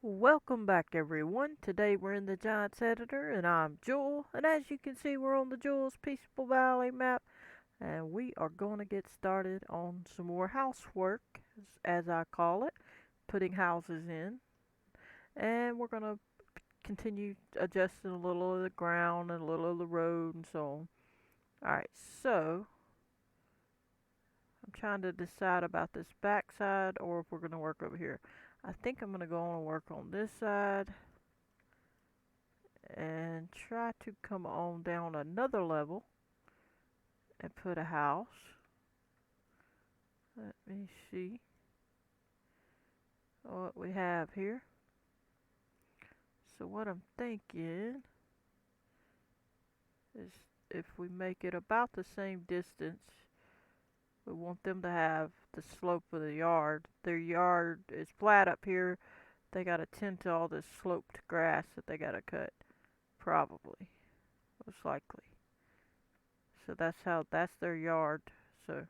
Welcome back everyone. Today we're in the Giants Editor and I'm Jewel. And as you can see we're on the Jewel's Peaceful Valley map and we are going to get started on some more housework as I call it. Putting houses in. And we're going to continue adjusting a little of the ground and a little of the road and so on. Alright, so I'm trying to decide about this back side or if we're going to work over here. I think I'm going to go on and work on this side and try to come on down another level and put a house. Let me see what we have here. So what I'm thinking is if we make it about the same distance, we want them to have the slope of the yard. Their yard is flat up here. They gotta tend to all this sloped grass that they gotta cut, probably, most likely. So that's their yard. So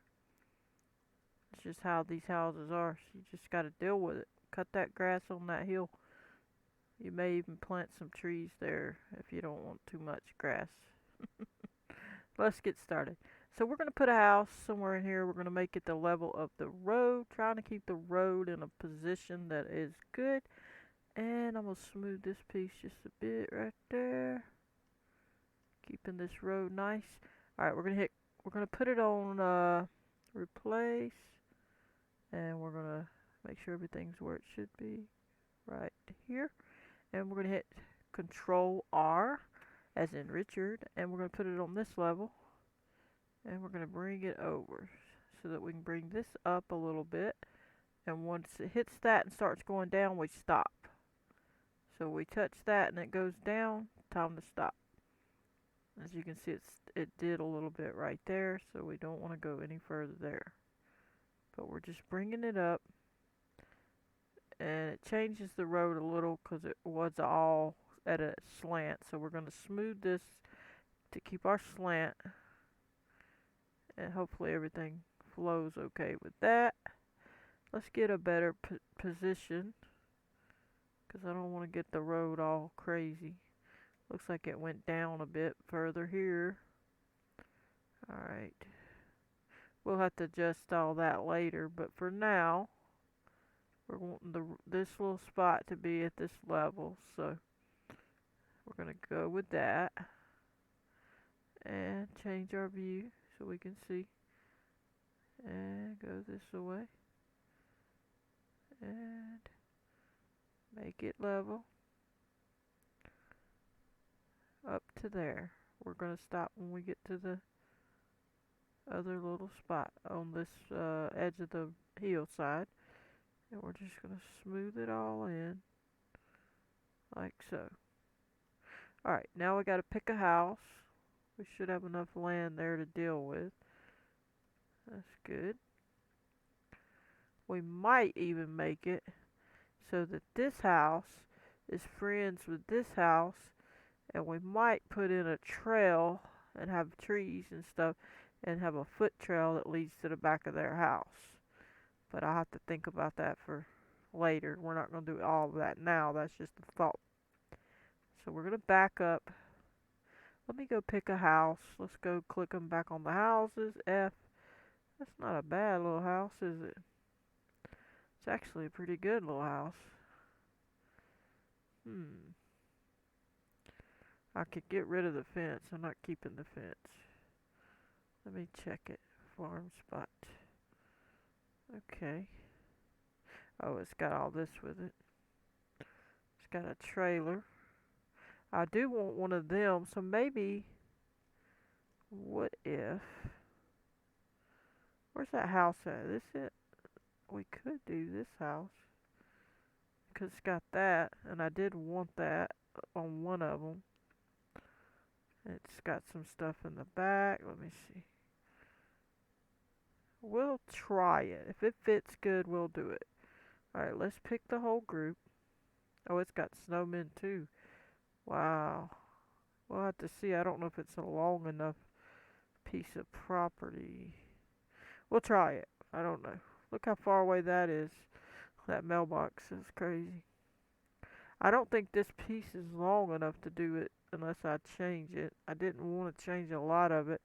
it's just how these houses are. So you just gotta deal with it. Cut that grass on that hill. You may even plant some trees there if you don't want too much grass. Let's get started. So we're going to put a house somewhere in here. We're going to make it the level of the road. Trying to keep the road in a position that is good. And I'm going to smooth this piece just a bit right there. Keeping this road nice. Alright, we're going to put it on replace. And we're going to make sure everything's where it should be. Right here. And we're going to hit Control R as in Richard, and we're going to put it on this level, and we're going to bring it over so that we can bring this up a little bit, and once it hits that and starts going down, we stop. So we touch that and it goes down, time to stop. As you can see, it did a little bit right there, so we don't want to go any further there. But we're just bringing it up, and it changes the road a little because it was all at a slant, so we're going to smooth this to keep our slant, and hopefully everything flows okay with that. Let's get a better position because I don't want to get the road all crazy. Looks like it went down a bit further here. Alright, we'll have to adjust all that later, but for now we're wanting this little spot to be at this level, so we're going to go with that and change our view so we can see, and go this way and make it level up to there. We're going to stop when we get to the other little spot on this edge of the hillside, and we're just going to smooth it all in like so. Alright, now we got to pick a house. We should have enough land there to deal with. That's good. We might even make it so that this house is friends with this house, and we might put in a trail and have trees and stuff and have a foot trail that leads to the back of their house. But I'll have to think about that for later. We're not going to do all of that now. That's just a thought. So we're going to back up. Let me go pick a house. Let's go click them back on the houses. F. That's not a bad little house, is it? It's actually a pretty good little house. I could get rid of the fence. I'm not keeping the fence. Let me check it. Farm spot. Okay. Oh, it's got all this with it. It's got a trailer. I do want one of them, so maybe, what if, where's that house at? This it? We could do this house, because it's got that, and I did want that on one of them. It's got some stuff in the back. Let me see. We'll try it. If it fits good, we'll do it. Alright, let's pick the whole group. Oh, it's got snowmen too. Wow. We'll have to see. I don't know if it's a long enough piece of property. We'll try it. I don't know. Look how far away that is. That mailbox is crazy. I don't think this piece is long enough to do it unless I change it. I didn't want to change a lot of it.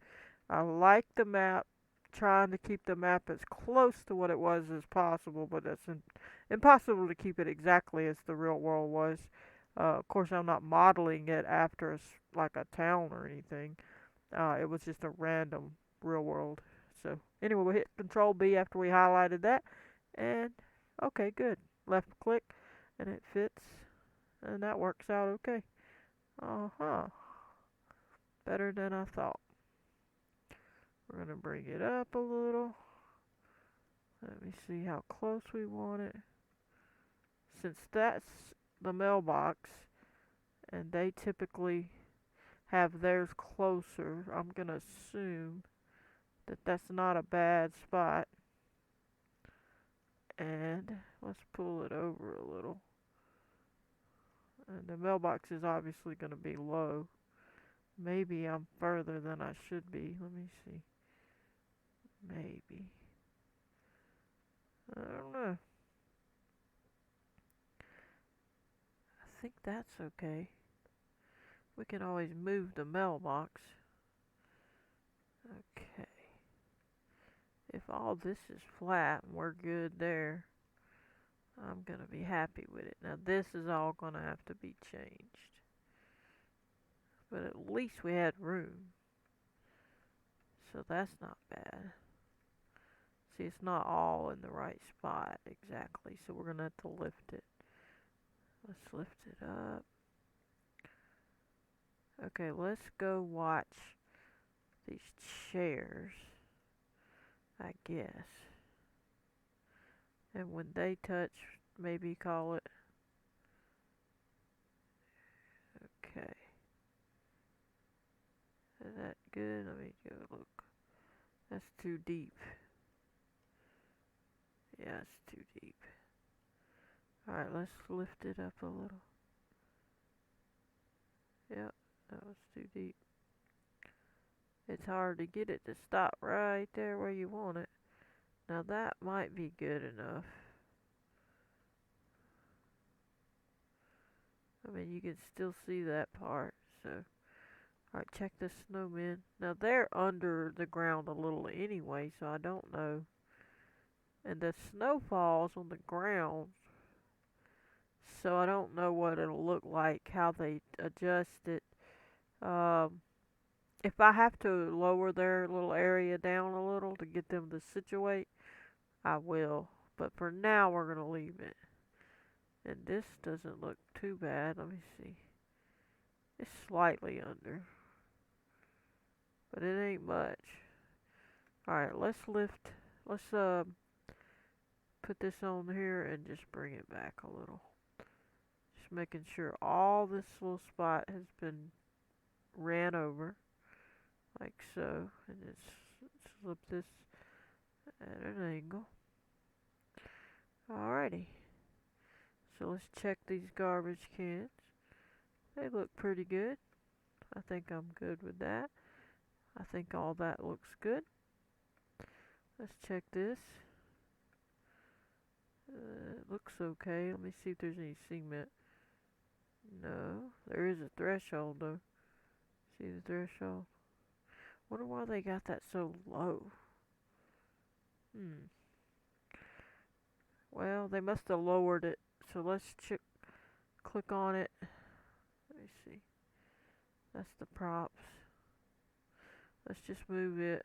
I like the map, trying to keep the map as close to what it was as possible, but it's impossible to keep it exactly as the real world was. Of course, I'm not modeling it after like a town or anything. It was just a random real world. So anyway, we hit Control B after we highlighted that, and okay, good. Left click, and it fits, and that works out okay. Uh huh. Better than I thought. We're gonna bring it up a little. Let me see how close we want it. Since that's the mailbox, and they typically have theirs closer, I'm gonna assume that that's not a bad spot. And let's pull it over a little. And the mailbox is obviously going to be low. Maybe I'm further than I should be. Let me see. Maybe. I don't know. I think that's okay. We can always move the mailbox. Okay. If all this is flat and we're good there, I'm going to be happy with it. Now this is all going to have to be changed. But at least we had room. So that's not bad. See, it's not all in the right spot exactly, so we're going to have to lift it. Let's lift it up. Okay, let's go watch these chairs, I guess. And when they touch, maybe call it. Okay. Is that good? Let me go look. That's too deep. Yeah, it's too deep. Alright, let's lift it up a little. Yep, that was too deep. It's hard to get it to stop right there where you want it. Now that might be good enough. I mean, you can still see that part, so. Alright, check the snowmen. Now they're under the ground a little anyway, so I don't know. And the snow falls on the ground, so I don't know what it'll look like, how they adjust it. Um, if I have to lower their little area down a little to get them to situate, I will. But for now, we're going to leave it. And this doesn't look too bad. Let me see. It's slightly under, but it ain't much. Alright, let's put this on here and just bring it back a little. Just making sure all this little spot has been ran over, like so. And just slip this at an angle. Alrighty. So let's check these garbage cans. They look pretty good. I think I'm good with that. I think all that looks good. Let's check this. It looks okay. Let me see if there's any cement. No, there is a threshold though. See the threshold? Wonder why they got that so low. Well, they must have lowered it. So let's click on it. Let me see. That's the props. Let's just move it.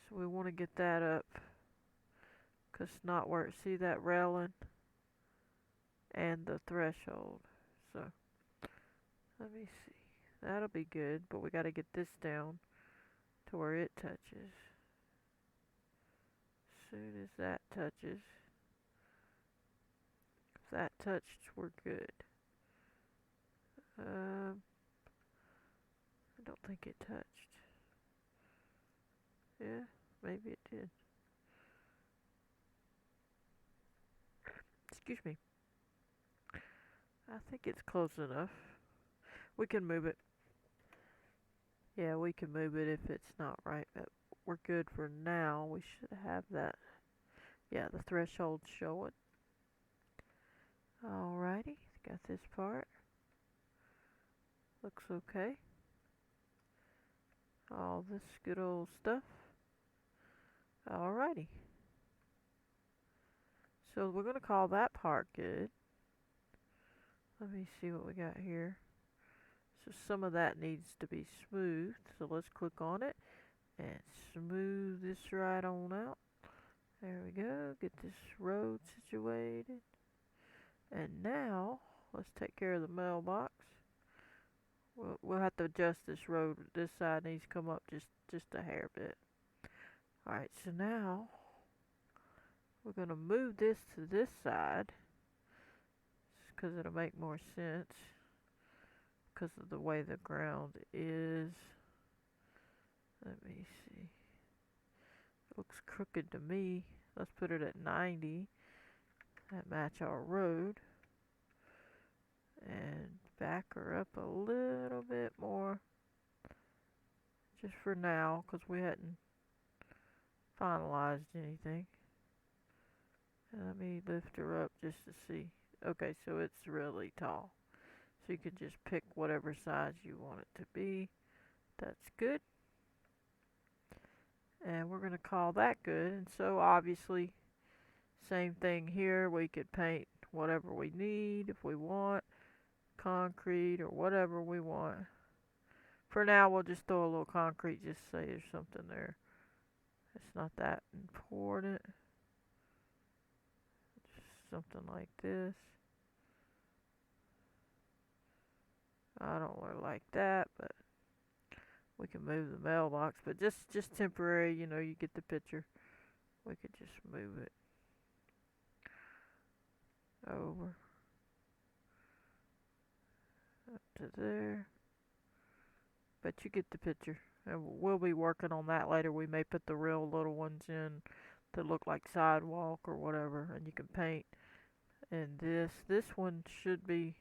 So we want to get that up. Cause it's not where it, see that railing and the threshold. So let me see. That'll be good, but we gotta get this down to where it touches. As soon as that touches, if that touched, we're good. I don't think it touched. Yeah, maybe it did. Excuse me. I think it's close enough. We can move it. Yeah, we can move it if it's not right, but we're good for now. We should have that. Yeah, the threshold show it. Alrighty. Got this part. Looks okay. All this good old stuff. Alrighty. So we're going to call that part good. Let me see what we got here. So some of that needs to be smoothed. So let's click on it and smooth this right on out. There we go. Get this road situated. And now let's take care of the mailbox. We'll have to adjust this road. This side needs to come up just a hair bit. Alright, so now we're going to move this to this side because it'll make more sense because of the way the ground is. Let me see. It looks crooked to me. Let's put it at 90. That match our road. And back her up a little bit more. Just for now, because we hadn't finalized anything. And let me lift her up just to see. Okay, so it's really tall. So you can just pick whatever size you want it to be. That's good. And we're going to call that good. And so obviously, same thing here. We could paint whatever we need if we want. Concrete or whatever we want. For now, we'll just throw a little concrete just to say there's something there. It's not that important. Just something like this. I don't really like that, but we can move the mailbox. But just temporary, you know, you get the picture. We could just move it over up to there. But you get the picture. And we'll be working on that later. We may put the real little ones in that look like sidewalk or whatever, and you can paint. And this one should be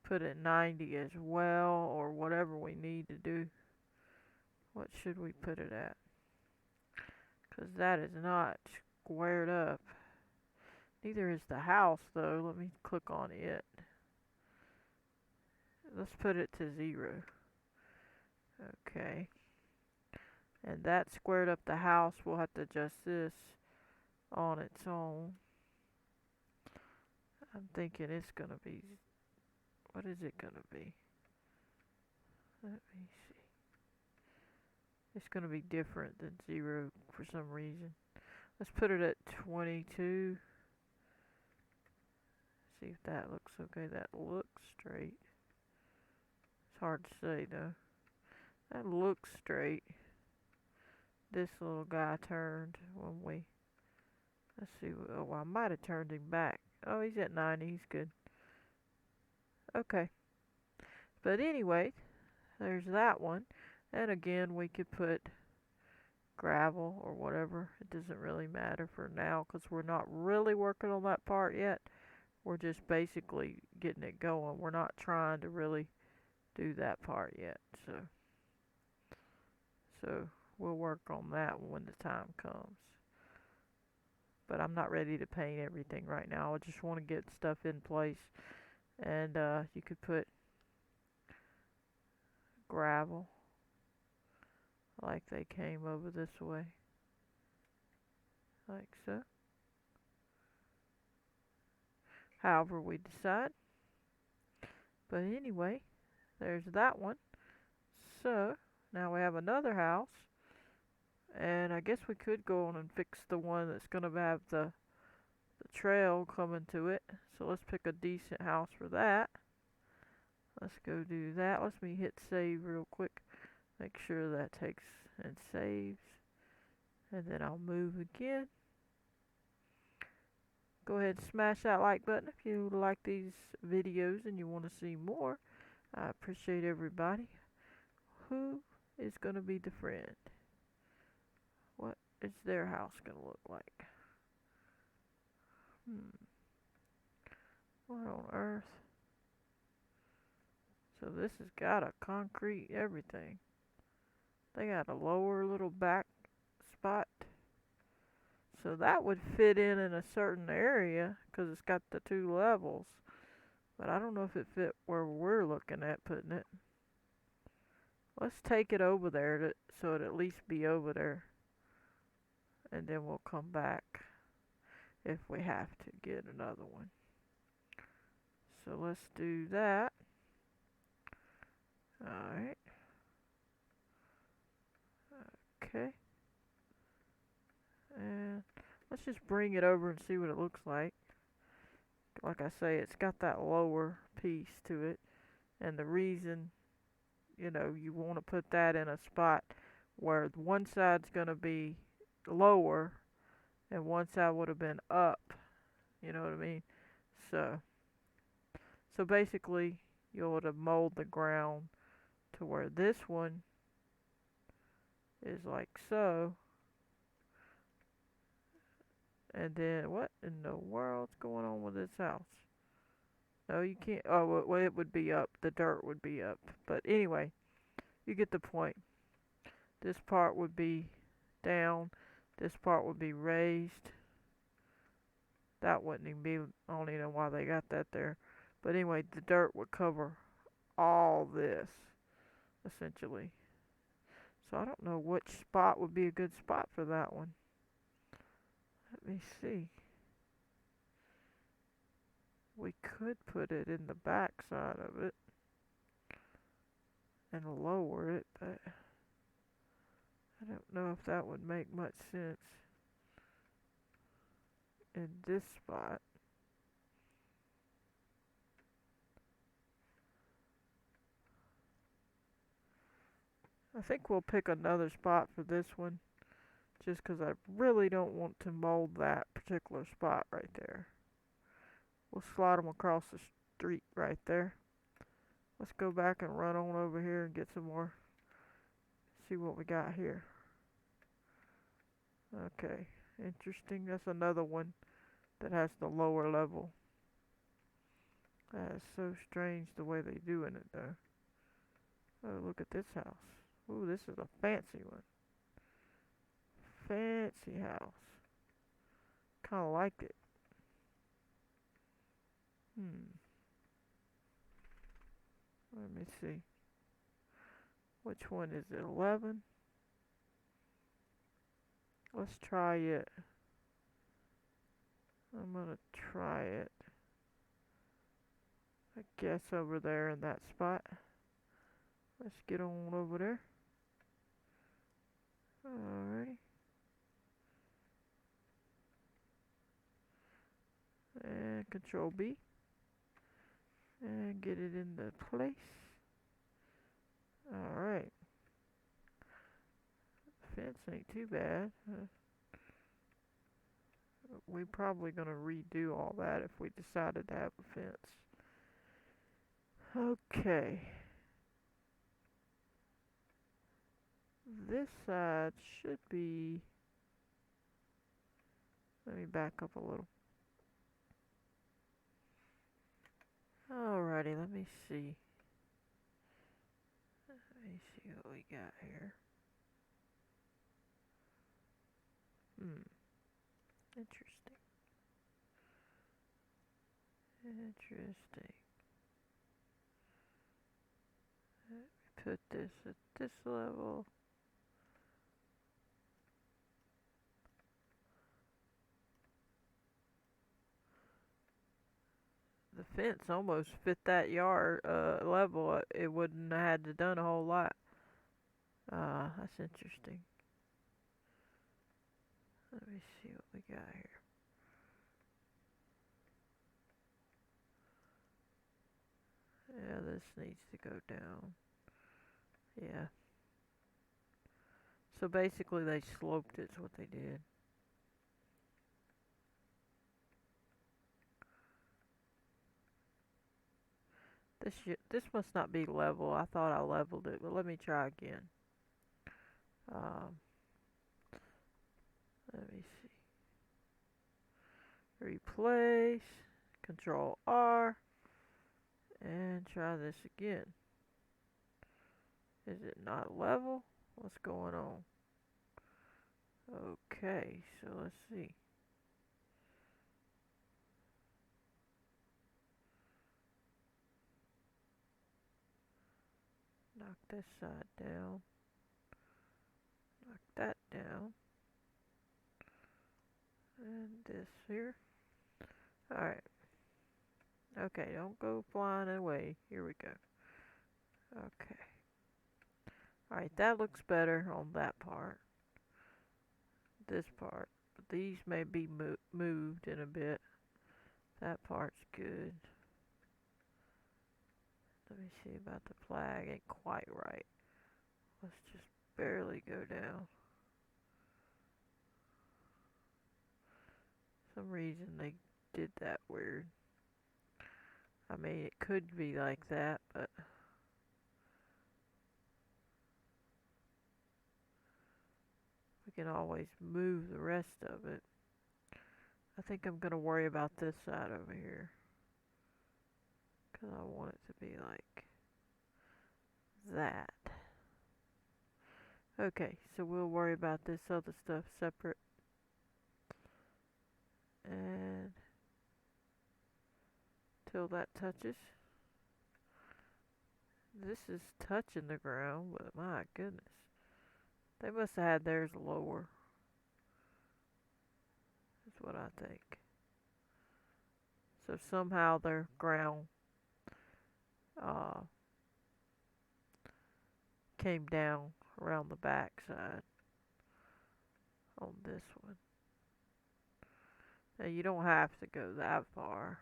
put at 90 as well, or whatever we need to do. What should we put it at? Because that is not squared up. Neither is the house, though. Let me click on it. Let's put it to 0. Okay. And that squared up the house. We'll have to adjust this on its own. I'm thinking it's going to be... What is it going to be? Let me see. It's going to be different than 0 for some reason. Let's put it at 22. See if that looks okay. That looks straight. It's hard to say though. That looks straight. This little guy turned when we... Let's see. Oh, I might have turned him back. Oh, he's at 90. He's good. Okay. But anyway, there's that one. And again, we could put gravel or whatever. It doesn't really matter for now because we're not really working on that part yet. We're just basically getting it going. We're not trying to really do that part yet. So we'll work on that when the time comes. But I'm not ready to paint everything right now. I just want to get stuff in place. And you could put gravel like they came over this way. Like so. However we decide. But anyway, there's that one. So now we have another house. And I guess we could go on and fix the one that's going to have the trail coming to it. So let's pick a decent house for that. Let's go do that. Let me hit save real quick. Make sure that takes and saves. And then I'll move again. Go ahead and smash that like button if you like these videos and you want to see more. I appreciate everybody. Who is going to be the friend? What is their house going to look like? What on earth? So this has got a concrete everything. They got a lower little back spot. So that would fit in a certain area because it's got the 2 levels. But I don't know if it fit where we're looking at putting it. Let's take it over there so it at least be over there. And then we'll come back if we have to get another one. So let's do that. Alright. Okay. And let's just bring it over and see what it looks like. Like I say, it's got that lower piece to it. And the reason, you want to put that in a spot where one side's going to be lower and one side would have been up. You know what I mean? So, so basically, you would have mold the ground to where this one is like so. And then, what in the world's going on with this house? No, you can't. Oh, well, it would be up. The dirt would be up. But anyway, you get the point. This part would be down. This part would be raised. That wouldn't even be. I don't even know why they got that there. But anyway, the dirt would cover all this, essentially. So I don't know which spot would be a good spot for that one. Let me see. We could put it in the back side of it and lower it, but I don't know if that would make much sense in this spot. I think we'll pick another spot for this one just because I really don't want to mold that particular spot right there. We'll slide them across the street right there. Let's go back and run on over here and get some more. See what we got here. Okay, interesting. That's another one that has the lower level. That is so strange the way they doing it though. Oh, look at this house. Ooh, this is a fancy one. Fancy house. Kinda like it. Let me see. Which one is it? 11? Let's try it. I'm gonna try it. I guess over there in that spot. Let's get on over there. Alright. And Control B. And get it into place. Alright. Fence ain't too bad. We're probably gonna redo all that if we decided to have a fence. Okay. This side should be. Let me back up a little. Alrighty, let me see. Let me see what we got here. Interesting. Interesting. Let me put this at this level. The fence almost fit that yard level. It wouldn't have had to done a whole lot. That's interesting. Let me see what we got here. Yeah, this needs to go down. Yeah. So basically they sloped it, is what they did. This must not be level. I thought I leveled it, but let me try again. Let me see. Replace. Control R. And try this again. Is it not level? What's going on? Okay, so let's see. Knock this side down. Knock that down. And this here. Alright. Okay, don't go flying away. Here we go. Okay. Alright, that looks better on that part. This part. But these may be moved in a bit. That part's good. Let me see about the flag. Ain't quite right. Let's just barely go down. Some reason they did that weird. I mean, it could be like that, but we can always move the rest of it. I think I'm gonna worry about this side over here, because I want it to be like that. Okay, so we'll worry about this other stuff separate. And till that touches. This is touching the ground, but my goodness. They must have had theirs lower. That's what I think. So somehow their ground uh, came down around the back side on this one. Now you don't have to go that far.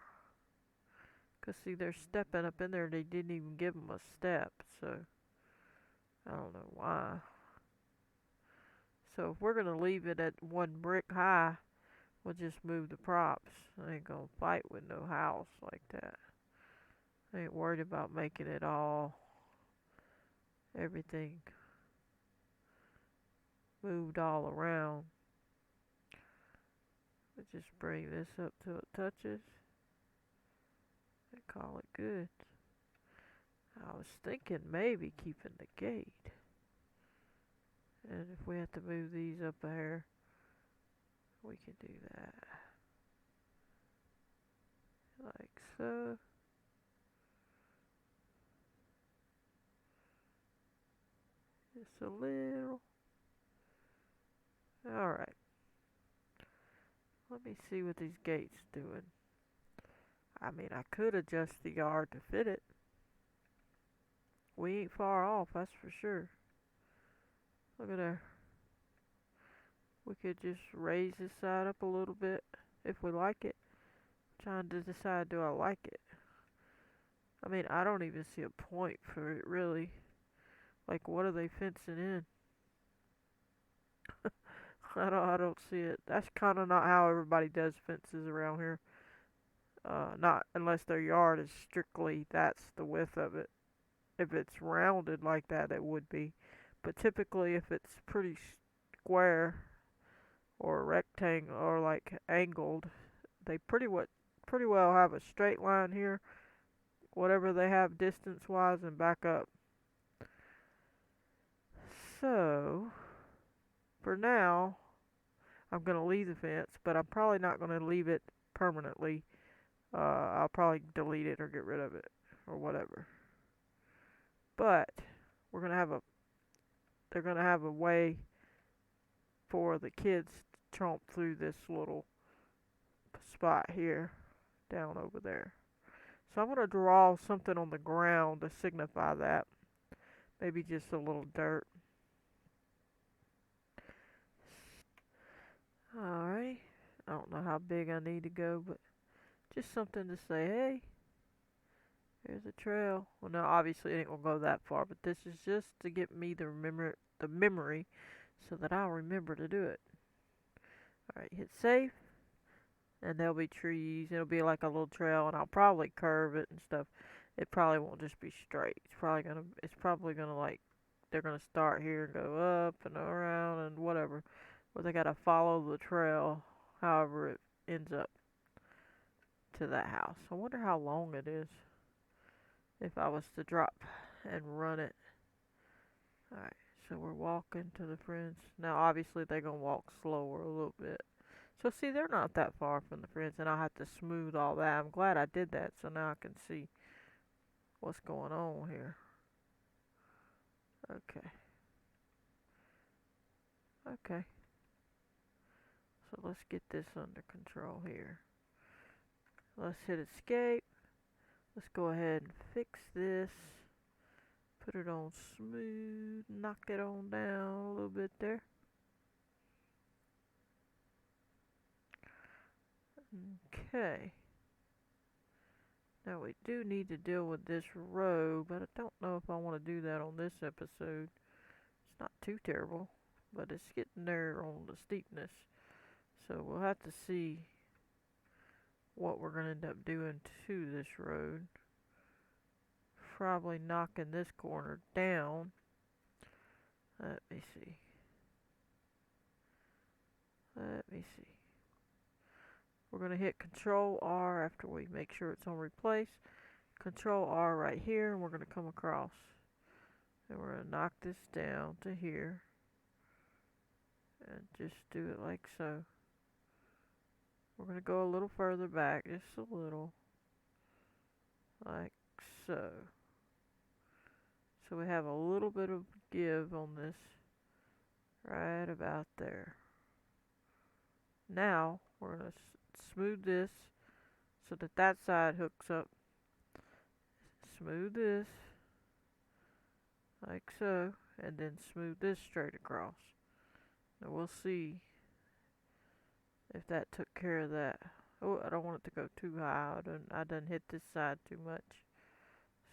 Because see, they're stepping up in there. They didn't even give them a step. So I don't know why. So if we're going to leave it at one brick high, we'll just move the props. I ain't going to fight with no house like that. I ain't worried about making it all, everything moved all around. But just bring this up till it touches and call it good. I was thinking maybe keeping the gate. And if we have to move these up a hair, we can do that. Like so. Just a little. Alright. Let me see what these gates doing. I mean, I could adjust the yard to fit it. We ain't far off, that's for sure. Look at there. We could just raise this side up a little bit if we like it. I'm trying to decide, do I like it? I mean, I don't even see a point for it, really. Like, what are they fencing in? I don't see it. That's kind of not how everybody does fences around here. Not unless their yard is strictly, that's the width of it. If it's rounded like that, it would be. But typically, if it's pretty square or rectangle or like angled, they pretty well have a straight line here, whatever they have distance wise, and back up. So for now, I'm gonna leave the fence, but I'm probably not gonna leave it permanently. I'll probably delete it or get rid of it or whatever. But we're gonna have a they're gonna have a way for the kids to tromp through this little spot here down over there. So I'm gonna draw something on the ground to signify that. Maybe just a little dirt. Alright. I don't know how big I need to go, but just something to say, hey, there's a trail. Well, no, obviously it ain't gonna go that far, but this is just to get me the memory so that I'll remember to do it. Alright, hit save. And there'll be trees. It'll be like a little trail, and I'll probably curve it and stuff. It probably won't just be straight. It's probably gonna like, they're gonna start here and go up and around and whatever. But they gotta follow the trail, however it ends up to that house. I wonder how long it is if I was to drop and run it. Alright, so we're walking to the friends. Now, obviously, they're gonna walk slower a little bit. So see, they're not that far from the friends, and I'll have to smooth all that. I'm glad I did that, so now I can see what's going on here. Okay. Okay. So let's get this under control here. Let's hit escape. Let's go ahead and fix this. Put it on smooth. Knock it on down a little bit there. Okay. Now we do need to deal with this row, but I don't know if I want to do that on this episode. It's not too terrible, but it's getting there on the steepness. So we'll have to see what we're going to end up doing to this road. Probably knocking this corner down. Let me see. We're going to hit Control R after we make sure it's on replace. Control R right here, and we're going to come across. And we're going to knock this down to here. And just do it like so. We're going to go a little further back, just a little. Like so. So we have a little bit of give on this. Right about there. Now, we're going to smooth this so that that side hooks up. Smooth this. Like so. And then smooth this straight across. Now we'll see if that took care of that. Oh, I don't want it to go too high. I done hit this side too much.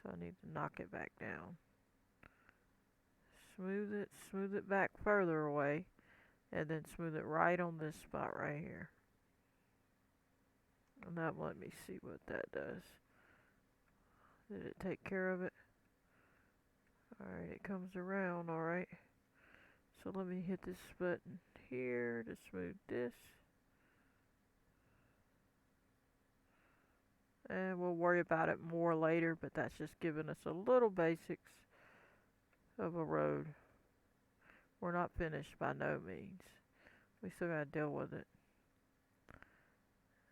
So I need to knock it back down. Smooth it back further away. And then smooth it right on this spot right here. And now let me see what that does. Did it take care of it? Alright, it comes around, alright. So let me hit this button here to smooth this. And we'll worry about it more later, but that's just giving us a little basics of a road. We're not finished by no means. We still gotta deal with it.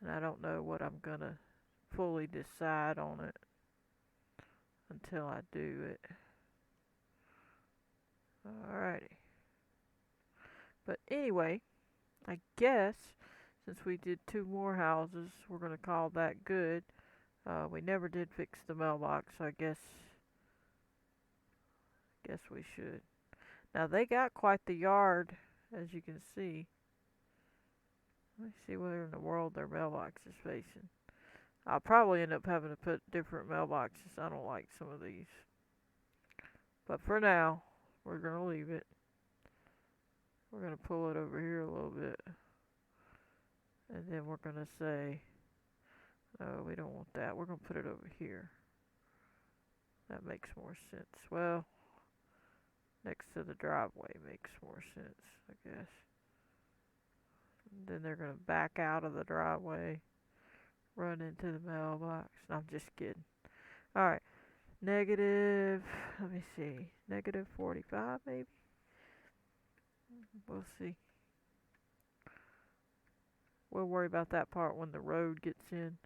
And I don't know what I'm gonna fully decide on it until I do it. Alrighty. But anyway, I guess since we did 2 more houses, we're gonna call that good. We never did fix the mailbox, so I guess we should. Now they got quite the yard, as you can see. Let me see where in the world their mailbox is facing. I'll probably end up having to put different mailboxes. I don't like some of these. But for now, we're going to leave it. We're going to pull it over here a little bit. And then we're going to say, no, we don't want that. We're going to put it over here. That makes more sense. Well, next to the driveway makes more sense, I guess. And then they're going to back out of the driveway, run into the mailbox. No, I'm just kidding. Alright, negative, let me see, negative 45 maybe? We'll see. We'll worry about that part when the road gets in.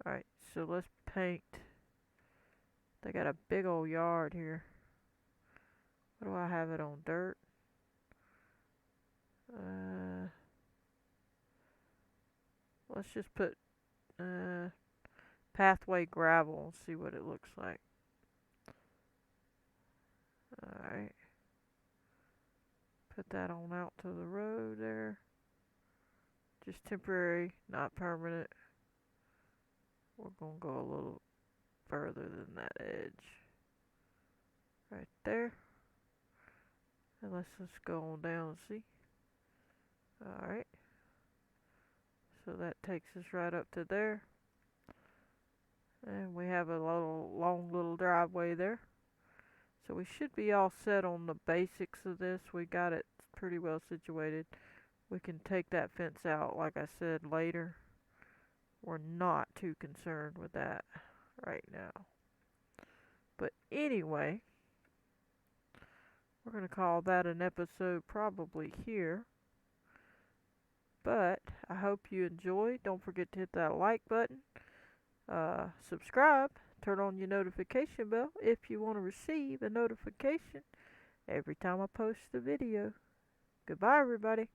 Alright, so let's paint. They got a big old yard here. What do I have it on? Dirt? Let's just put pathway gravel and see what it looks like. Alright. Put that on out to the road there. Just temporary, not permanent. We're going to go a little further than that edge. Right there. And let's just go on down and see. Alright. So that takes us right up to there. And we have a long little driveway there. So we should be all set on the basics of this. We got it pretty well situated. We can take that fence out, like I said, later. We're not too concerned with that right now. But anyway, we're going to call that an episode probably here. But I hope you enjoyed. Don't forget to hit that like button. Subscribe, turn on your notification bell if you want to receive a notification every time I post a video. Goodbye, everybody.